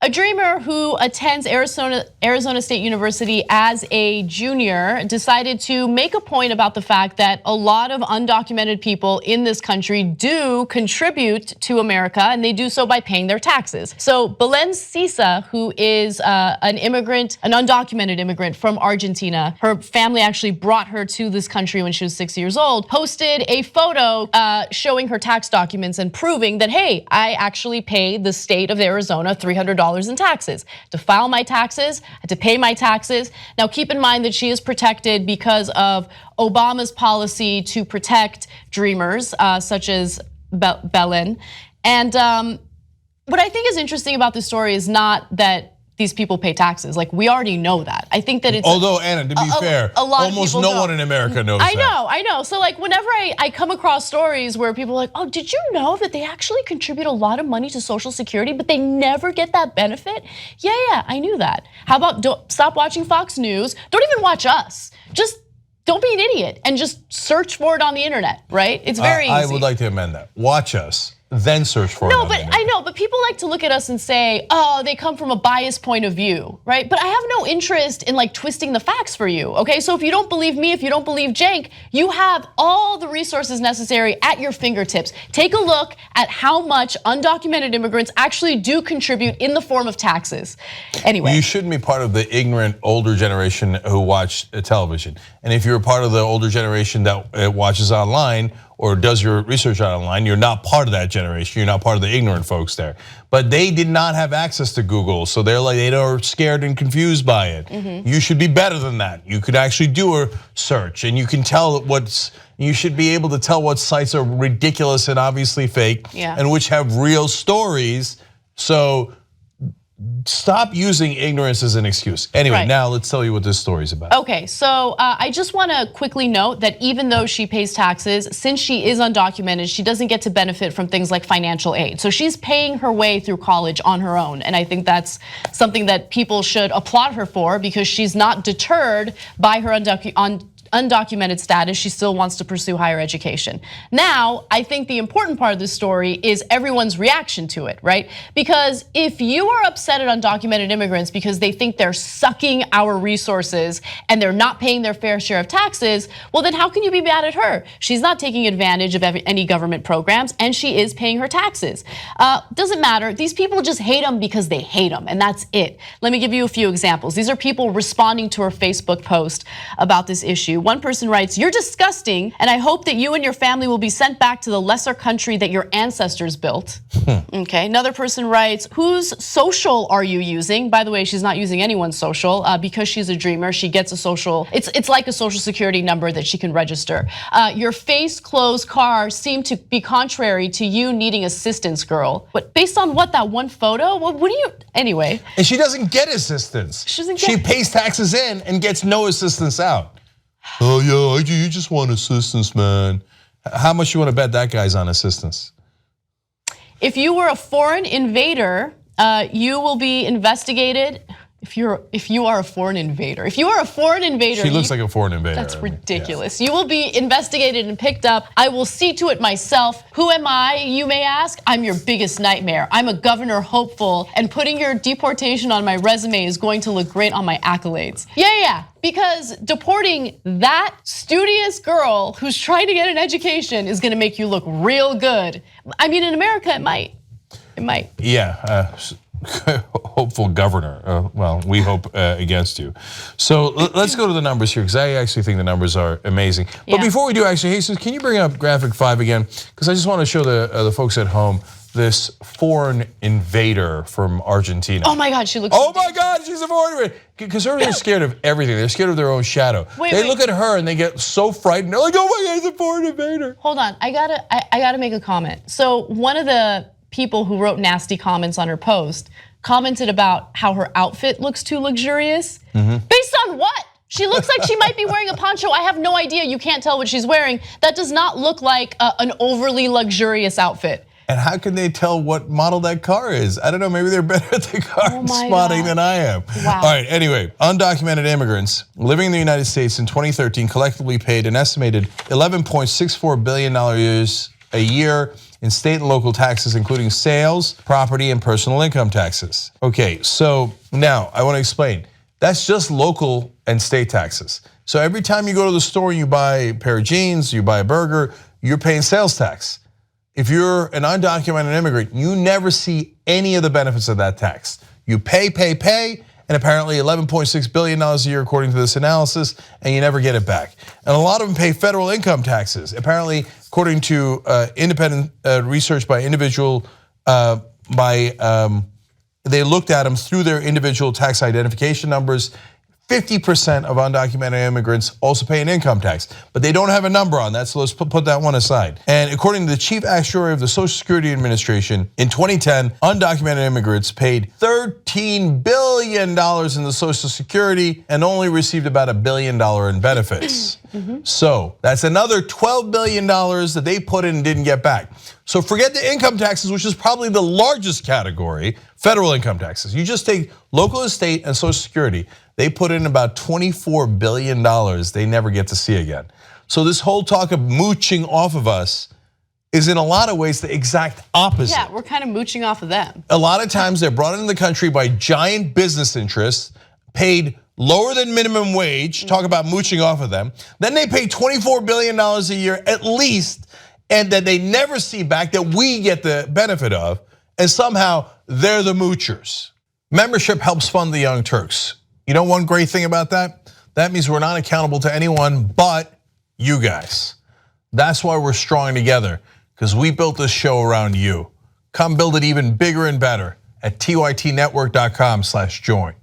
A dreamer who attends Arizona State University as a junior decided to make a point about the fact that a lot of undocumented people in this country do contribute to America, and they do so by paying their taxes. So Belen Sisa, who is an immigrant, an undocumented immigrant from Argentina, her family actually brought her to this country when she was 6 years old, posted a photo showing her tax documents and proving that, hey, I actually pay the state of Arizona $300 in taxes. To file my taxes, I had to pay my taxes. Now keep in mind that she is protected because of Obama's policy to protect dreamers, such as Belen. And what I think is interesting about this story is not that these people pay taxes. Like, we already know that. I think that it's although, Anna, to be fair, almost no one in America knows that. I know. So like, whenever I come across stories where people are like, oh, did you know that they actually contribute a lot of money to Social Security, but they never get that benefit? Yeah, I knew that. How about stop watching Fox News? Don't even watch us. Just don't be an idiot and just search for it on the internet, right? It's very easy. I would like to amend that. Watch us. Then search for it. No, but I know, but people like to look at us and say, oh, they come from a biased point of view, right? But I have no interest in like twisting the facts for you, okay? So if you don't believe me, if you don't believe Cenk, you have all the resources necessary at your fingertips. Take a look at how much undocumented immigrants actually do contribute in the form of taxes. Anyway. You shouldn't be part of the ignorant older generation who watch television. And if you're part of the older generation that watches online, or does your research online, you're not part of that generation. You're not part of the ignorant folks there. But they did not have access to Google, so they're scared and confused by it. You should be better than that. You could actually do a search, and you can tell you should be able to tell what sites are ridiculous and obviously fake, and which have real stories. So stop using ignorance as an excuse. Anyway, now let's tell you what this story is about. Okay, so I just want to quickly note that even though she pays taxes, since she is undocumented, she doesn't get to benefit from things like financial aid. So she's paying her way through college on her own, and I think that's something that people should applaud her for, because she's not deterred by her undocumented status. She still wants to pursue higher education. Now, I think the important part of this story is everyone's reaction to it, right? Because if you are upset at undocumented immigrants because they think they're sucking our resources and they're not paying their fair share of taxes, well then how can you be mad at her? She's not taking advantage of any government programs, and she is paying her taxes. Doesn't matter, these people just hate them because they hate them, and that's it. Let me give you a few examples. These are people responding to her Facebook post about this issue. One person writes, "You're disgusting, and I hope that you and your family will be sent back to the lesser country that your ancestors built." Okay, another person writes, "Whose social are you using?" By the way, she's not using anyone's social because she's a dreamer. She gets a social, it's like a social security number that she can register. "Your face, clothes, car seem to be contrary to you needing assistance, girl." But based on what, that one photo? What do you, anyway. And she doesn't get assistance. She pays taxes in and gets no assistance out. Oh yeah, you just want assistance, man. How much you want to bet that guy's on assistance? If you were a foreign invader, you will be investigated. If you are a foreign invader, she looks like a foreign invader. That's ridiculous. You will be investigated and picked up. I will see to it myself. Who am I, you may ask? I'm your biggest nightmare. I'm a governor hopeful, and putting your deportation on my resume is going to look great on my accolades. Yeah. Because deporting that studious girl who's trying to get an education is gonna make you look real good. I mean, in America, it might. Yeah. Hopeful governor. Well, we hope against you. So let's go to the numbers here, because I actually think the numbers are amazing. But before we do, actually, Jesus, can you bring up graphic 5 again? Because I just want to show the folks at home this foreign invader from Argentina. Oh my God, she looks. Oh my God, she's a foreign invader. Because everyone's scared of everything. They're scared of their own shadow. They look at her and they get so frightened. They're like, oh my God, it's a foreign invader. Hold on, I gotta make a comment. So one of the people who wrote nasty comments on her post commented about how her outfit looks too luxurious. Based on what? She looks like she might be wearing a poncho. I have no idea. You can't tell what she's wearing. That does not look like an overly luxurious outfit. And how can they tell what model that car is? I don't know, maybe they're better at the car spotting than I am. Wow. All right, anyway, undocumented immigrants living in the United States in 2013 collectively paid an estimated $11.64 billion a year in state and local taxes, including sales, property, and personal income taxes. Okay, so now I want to explain. That's just local and state taxes. So every time you go to the store and you buy a pair of jeans, you buy a burger, you're paying sales tax. If you're an undocumented immigrant, you never see any of the benefits of that tax. You pay, and apparently $11.6 billion a year according to this analysis, and you never get it back. And a lot of them pay federal income taxes. Apparently, according to independent research by individual, they looked at them through their individual tax identification numbers. 50% of undocumented immigrants also pay an income tax, but they don't have a number on that, so let's put that one aside. And according to the chief actuary of the Social Security Administration, in 2010, undocumented immigrants paid $13 billion in the Social Security and only received about $1 billion in benefits. So that's another $12 billion that they put in and didn't get back. So forget the income taxes, which is probably the largest category, federal income taxes. You just take local and state and Social Security. They put in about $24 billion they never get to see again. So this whole talk of mooching off of us is in a lot of ways the exact opposite. Yeah, we're kind of mooching off of them. A lot of times they're brought into the country by giant business interests, paid lower than minimum wage, talk about mooching off of them. Then they pay $24 billion a year at least, and that they never see back that we get the benefit of, and somehow they're the moochers. Membership helps fund the Young Turks. You know one great thing about that? That means we're not accountable to anyone but you guys. That's why we're strong together, because we built this show around you. Come build it even bigger and better at tytnetwork.com/join.